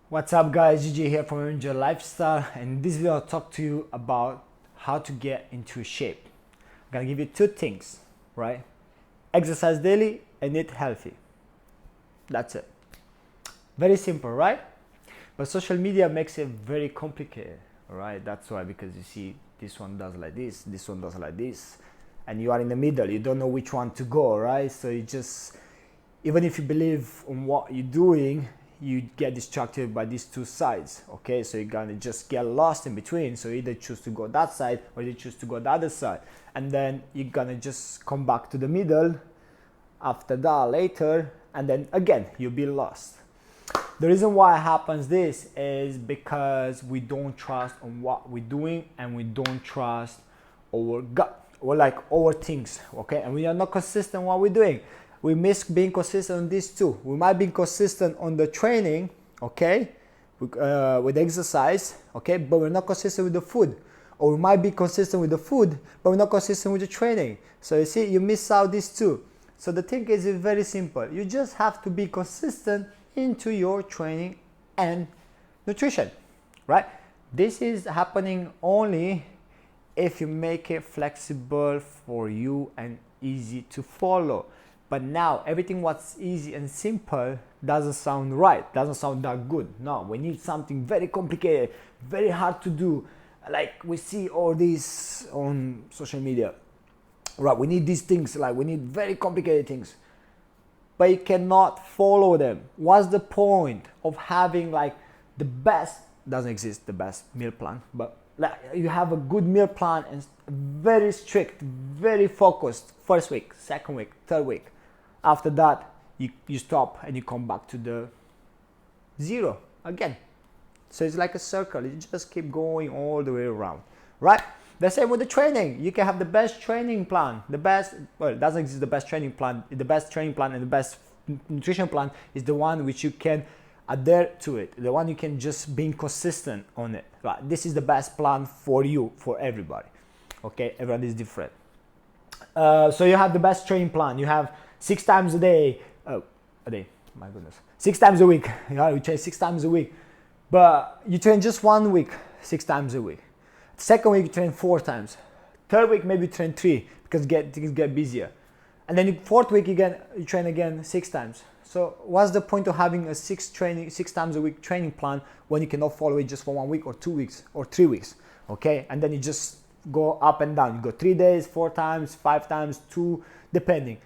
What's up guys, GJ here from Enjoy Lifestyle, and in this video I'll talk to you about how to get into shape. I'm gonna give you two things, right? Exercise daily and eat healthy. That's it. Very simple, right? But social media makes it very complicated, right? That's why, because you see this one does like this one does like this, and you are in the middle, you don't know which one to go, right? So you just, even if you believe on what you're doing, you get distracted by these two sides. Okay, so you're gonna just get lost in between. So you either choose to go that side or you choose to go the other side, and then you're gonna just come back to the middle after that later, and then again you'll be lost. The reason why it happens this is because we don't trust on what we're doing, and we don't trust our gut or like our things. Okay, and we are not consistent what we're doing. We miss being consistent on these two. We might be consistent on the training, okay, with exercise, okay, but we're not consistent with the food. Or we might be consistent with the food, but we're not consistent with the training. So you see, you miss out these two. So the thing is, it's very simple. You just have to be consistent into your training and nutrition, right? This is happening only if you make it flexible for you and easy to follow. But now everything what's easy and simple doesn't sound right, doesn't sound that good. No, we need something very complicated, very hard to do, like we see all these on social media, right? We need these things, like we need very complicated things, but you cannot follow them. What's the point of having like the best, doesn't exist the best meal plan, but like you have a good meal plan and very strict, very focused first week, second week, third week. After that, you stop and you come back to the zero again. So it's like a circle. You just keep going all the way around, right? The same with the training. You can have the best training plan, the best, well, it doesn't exist the best training plan. The best training plan and the best nutrition plan is the one which you can adhere to it, the one you can just be consistent on it, right? This is the best plan for you, for everybody, okay? Everybody is different. So you have the best training plan. You have 6 times a day, my goodness, 6 times a week. You train 6 times a week, but you train just 1 week 6 times a week. Second week you train 4 times. Third week maybe you train 3 because things get busier, and then fourth week you train again 6 times. So what's the point of having a 6 times a week training plan when you cannot follow it just for 1 week or 2 weeks or 3 weeks? Okay, and then you just go up and down. You go 3 days, 4 times, 5 times, 2, depending.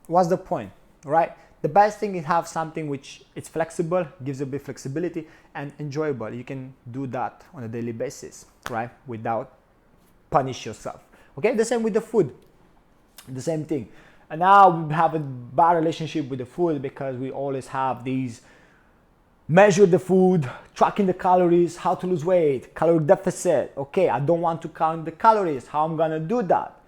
What's the point, right? The best thing is have something which it's flexible, gives you a bit flexibility and enjoyable. You can do that on a daily basis, right? Without punish yourself. Okay, the same with the food, the same thing. And now we have a bad relationship with the food because we always have these measure the food, tracking the calories, how to lose weight, calorie deficit. Okay, I don't want to count the calories. How I'm gonna do that?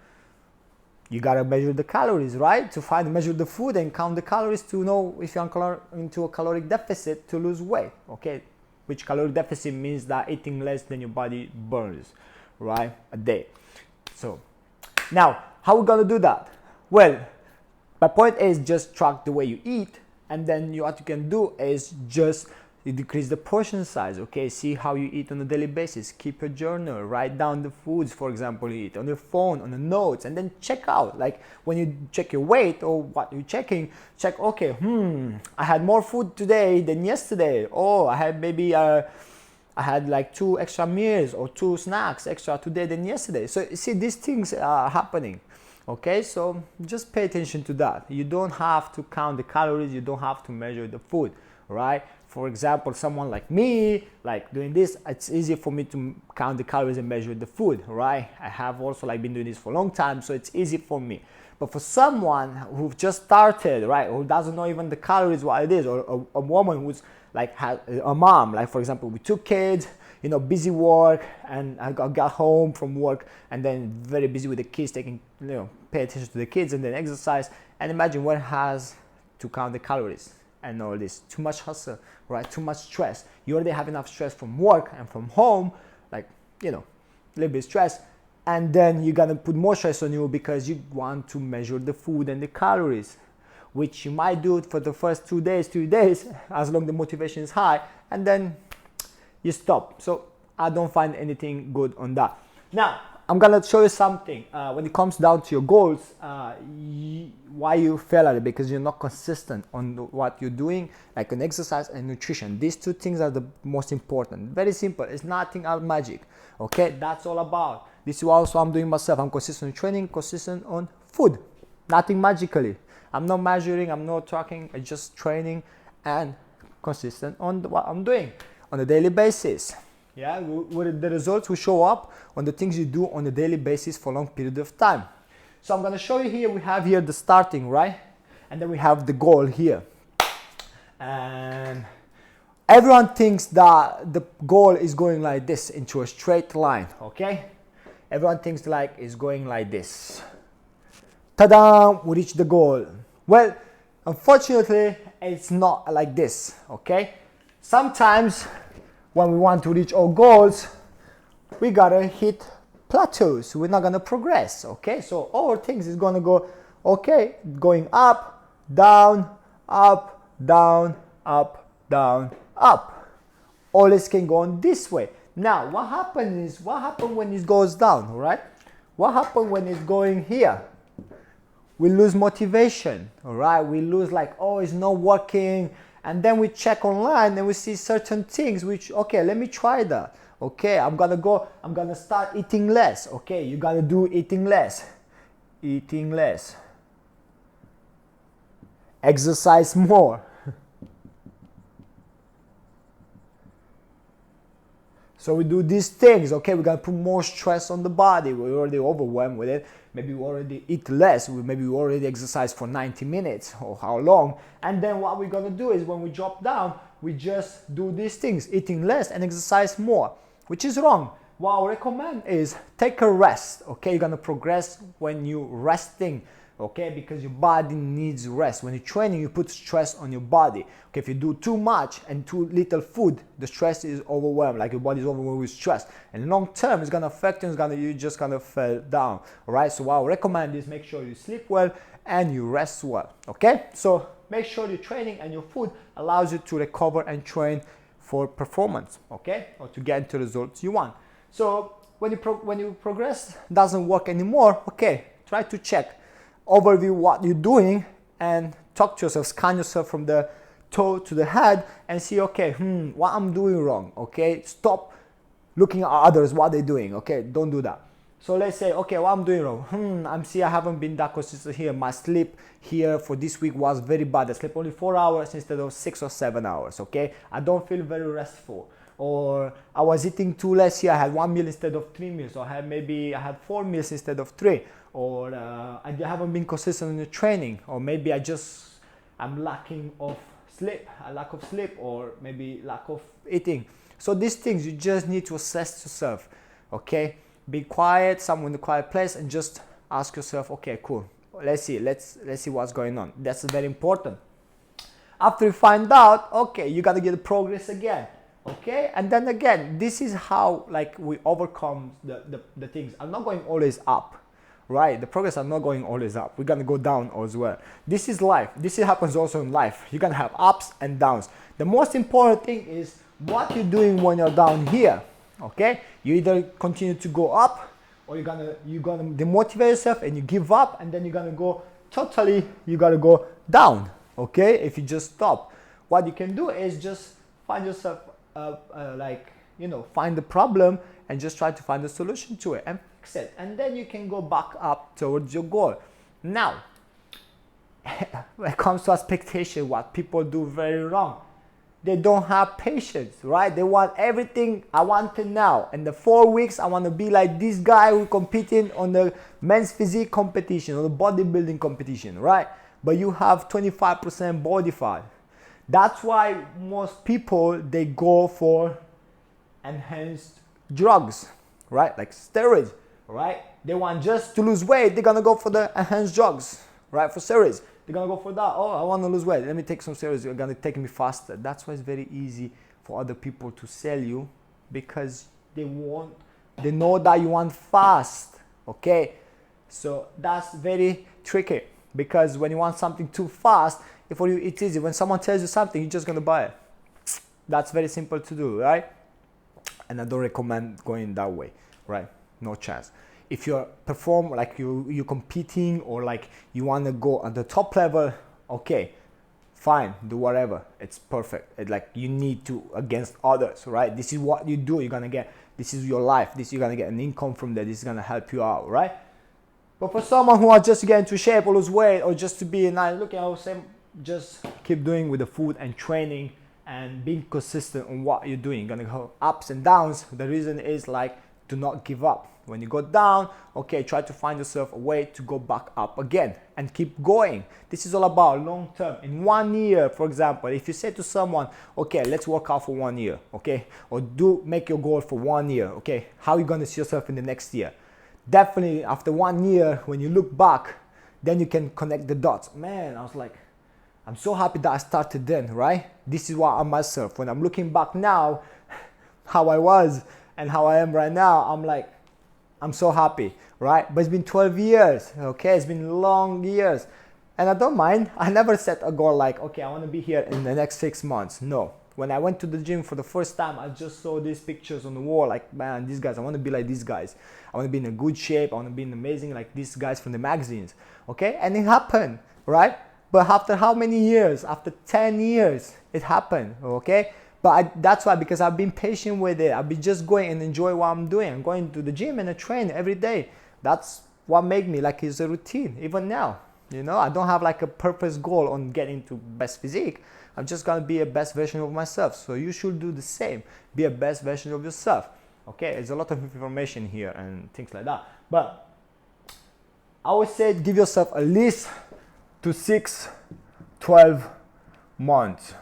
You gotta measure the calories, right? To measure the food and count the calories to know if you're into a caloric deficit to lose weight. Okay, which caloric deficit means that eating less than your body burns, right, a day. So now, how are we gonna do that? Well, my point is just track the way you eat, and then what you can do is just decrease the portion size. Okay, see how you eat on a daily basis. Keep a journal, write down the foods, for example, you eat on your phone, on the notes, and then check out. Like when you check your weight or what you're checking, check, okay, I had more food today than yesterday. Oh, I had maybe I had like 2 extra meals or 2 snacks extra today than yesterday. So you see, these things are happening. Okay, so just pay attention to that. You don't have to count the calories, you don't have to measure the food, right? For example, someone like me, like doing this, it's easy for me to count the calories and measure the food, right? I have also like been doing this for a long time, so it's easy for me. But for someone who just started, right, who doesn't know even the calories, what it is, or a woman who's like had a mom, like for example, with 2 kids, you know, busy work, and I got home from work and then very busy with the kids, taking, you know, pay attention to the kids and then exercise. And imagine one has to count the calories and all this. Too much hustle, right? Too much stress. You already have enough stress from work and from home, like, you know, a little bit stress. And then you're gonna put more stress on you because you want to measure the food and the calories. which you might do it for the first 2 days, 3 days, as long as the motivation is high, and then you stop. So I don't find anything good on that. Now, I'm gonna show you something. When it comes down to your goals, why you fail at it, because you're not consistent on what you're doing, like on exercise and nutrition. These two things are the most important. Very simple. It's nothing out magic. Okay, that's all about. This is also I'm doing myself. I'm consistent in training, consistent on food. Nothing magically. I'm not measuring. I'm not tracking. I'm just training and consistent on what I'm doing on a daily basis. Yeah, the results will show up on the things you do on a daily basis for a long period of time. So I'm going to show you here. We have here the starting, right? And then we have the goal here. And everyone thinks that the goal is going like this, into a straight line, okay? Everyone thinks like it's going like this. Ta-da! We reach the goal. Well, unfortunately, it's not like this, okay? Sometimes when we want to reach our goals, we gotta hit plateaus. We're not gonna progress, okay? So all things is gonna go, okay, going up, down, up, down, up, down, up. Always can go on this way. Now, what happens when it goes down, all right? What happens when it's going here? We lose motivation, all right? We lose like, oh, it's not working. And then we check online and we see certain things which, okay, let me try that. Okay, I'm gonna start eating less. Okay, you gotta do eating less. Eating less. Exercise more. So we do these things, okay, we're gonna put more stress on the body. We're already overwhelmed with it. Maybe we already eat less. Maybe we already exercise for 90 minutes or how long. And then what we're gonna do is when we drop down, we just do these things, eating less and exercise more, which is wrong. What I recommend is take a rest, okay? You're gonna progress when you're resting, okay? Because your body needs rest. When you're training, you put stress on your body. Okay, if you do too much and too little food, the stress is overwhelmed, like your body is overwhelmed with stress. And long term, it's gonna affect you, you're just gonna fall down, all right? So what I recommend is make sure you sleep well and you rest well, okay? So make sure your training and your food allows you to recover and train for performance, okay? Or to get into results you want. So when you progress doesn't work anymore, okay, try to check, overview what you're doing and talk to yourself, scan yourself from the toe to the head and see, okay, what I'm doing wrong, okay? Stop looking at others, what they're doing, okay? Don't do that. So let's say, okay, what I'm doing wrong? I haven't been that consistent here. My sleep here for this week was very bad. I slept only 4 hours instead of 6 or 7 hours, okay? I don't feel very restful. Or I was eating too less here. I had 1 meal instead of 3 meals. Or I had 4 meals instead of 3. Or I haven't been consistent in the training. Or maybe I'm lacking of sleep, a lack of sleep, or maybe lack of eating. So these things, you just need to assess yourself, okay? Be quiet, somewhere in a quiet place, and just ask yourself, okay, cool, let's see what's going on. That's very important. After you find out, okay, you got to get the progress again, okay? And then again, this is how like we overcome the things. I'm not going always up, right? The progress are not going always up. We're gonna go down as well. This is life. This happens also in life. You're gonna have ups and downs. The most important thing is what you're doing when you're down here, okay? You either continue to go up, or you're gonna demotivate yourself and you give up, and then you're gonna go go down, okay? If you just stop, what you can do is just find yourself find the problem and just try to find a solution to it and fix it, and then you can go back up towards your goal. Now, when it comes to expectation, what people do very wrong, they don't have patience, right? They want everything, I want it now. In the 4 weeks, I want to be like this guy who competing on the men's physique competition or the bodybuilding competition, right? But you have 25% body fat. That's why most people, they go for enhanced drugs, right? Like steroids, right? They want just to lose weight, they're gonna go for the enhanced drugs, right? For steroids, they're gonna go for that. Oh, I want to lose weight, let me take some steroids, you're gonna take me faster. That's why it's very easy for other people to sell you, because they know that you want fast, okay? So that's very tricky. Because when you want something too fast, for you it's easy. When someone tells you something, you're just gonna buy it. That's very simple to do, right? And I don't recommend going that way, right? No chance. If you're like you're competing, or like you want to go at the top level, okay, fine, do whatever, it's perfect. It's like you need to against others, right? This is what you do. You're gonna get, this is your life, you're gonna get an income from that. This is gonna help you out, right? But for someone who wants just to get into shape or lose weight, or just to be nice looking, I would say just keep doing with the food and training and being consistent on what you're doing. You're gonna have ups and downs. The reason is like, do not give up. When you go down, okay, try to find yourself a way to go back up again and keep going. This is all about long term. In 1 year, for example, if you say to someone, okay, let's work out for 1 year, okay, or make your goal for 1 year, okay, how are you gonna see yourself in the next year? Definitely after 1 year, when you look back, then you can connect the dots. Man, I was like, I'm so happy that I started then, right? This is what I'm myself. When I'm looking back now, how I was and how I am right now, I'm like, I'm so happy, right? But it's been 12 years, okay? It's been long years. And I don't mind. I never set a goal like, okay, I want to be here in the next 6 months. No. When I went to the gym for the first time, I just saw these pictures on the wall, like, man, these guys, I want to be like these guys. I want to be in a good shape. I want to be amazing like these guys from the magazines, okay? And it happened, right? But after how many years? After 10 years, it happened, okay? But that's why, because I've been patient with it. I've been just going and enjoy what I'm doing. I'm going to the gym and I train every day. That's what made me like, it's a routine, even now. You know, I don't have like a purpose goal on getting to best physique. I'm just gonna be a best version of myself. So you should do the same. Be a best version of yourself. Okay, there's a lot of information here and things like that. But I would say give yourself at least to 12 months.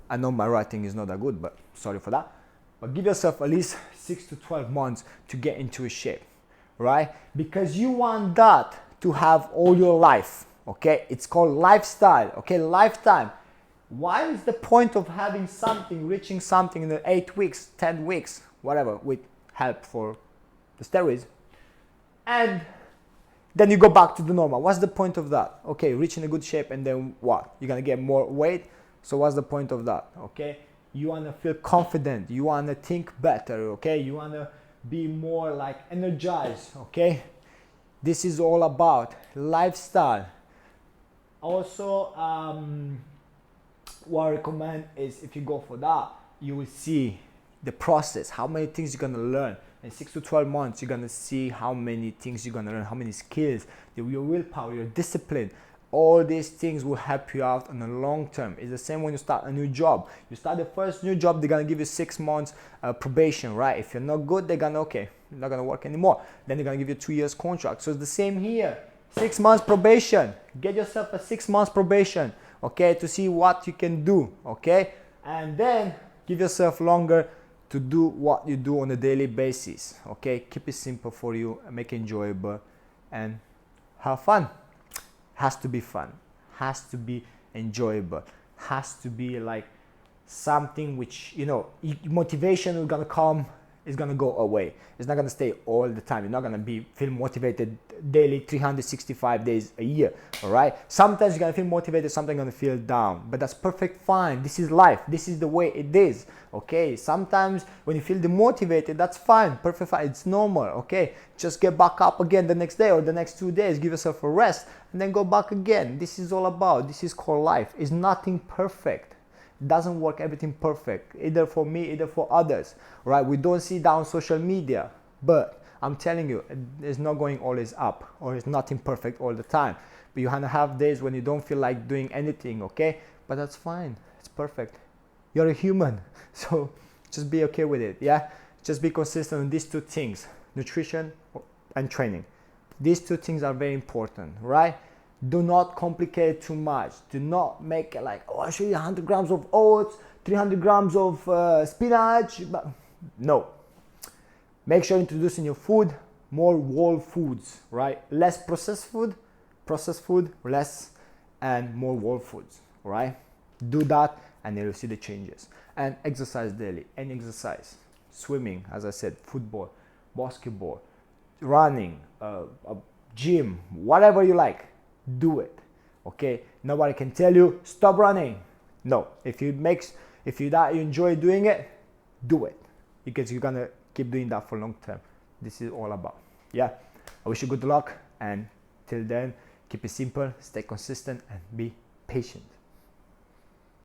I know my writing is not that good, but sorry for that. But give yourself at least 6 to 12 months to get into a shape, right? Because you want that to have all your life, okay? It's called lifestyle, okay? Lifetime. Why is the point of having something, reaching something in the 8 weeks, 10 weeks, whatever, with help for the steroids, and then you go back to the normal? What's the point of that? Okay, reaching a good shape, and then what? You're gonna get more weight. So what's the point of that? Okay, you want to feel confident, you want to think better, okay, you want to be more like energized, okay? This is all about lifestyle. Also, what I recommend is, if you go for that, you will see the process, how many things you're gonna learn. In 6 to 12 months, you're gonna see how many things you're gonna learn, how many skills, your willpower, your discipline. All these things will help you out on the long term. It's the same when you start a new job. You start the first new job, they're gonna give you 6 months probation, right? If you're not good, they're gonna, okay, you're not gonna work anymore. Then they're gonna give you a 2 years contract. So it's the same here. 6 months probation. Get yourself a 6 months probation, okay, to see what you can do, okay? And then give yourself longer to do what you do on a daily basis, okay? Keep it simple for you, make it enjoyable, and have fun. Has to be fun, has to be enjoyable, has to be like something which, you know, motivation is gonna come, is gonna go away. It's not gonna stay all the time. You're not gonna feel motivated daily 365 days a year, all right? Sometimes you're gonna feel motivated, sometimes you're gonna feel down, but that's perfect fine. This is life, this is the way it is, okay? Sometimes when you feel demotivated, that's fine, perfect fine, it's normal, okay? Just get back up again the next day or the next 2 days, give yourself a rest, and then go back again. This is all about, this is called life. It's nothing perfect. It doesn't work everything perfect, either for me, either for others, right? We don't see that on social media, but I'm telling you, it's not going always up, or it's nothing perfect all the time. But you gonna have days when you don't feel like doing anything, okay? But that's fine, it's perfect. You're a human, so just be okay with it, yeah? Just be consistent on these 2 things, nutrition and training. These 2 things are very important, right? Do not complicate too much. Do not make it like, oh, I show you 100 grams of oats, 300 grams of spinach. But no. Make sure you introduce in your food more whole foods, right? Less processed food, less, and more whole foods, right? Do that and you'll see the changes. And exercise daily, any exercise. Swimming, as I said, football, basketball, running, gym, whatever you like, do it. Okay, nobody can tell you stop running. No, if you enjoy doing it, do it, because you're gonna keep doing that for long term. This is all about. Yeah, I wish you good luck, and till then, keep it simple, stay consistent, and be patient.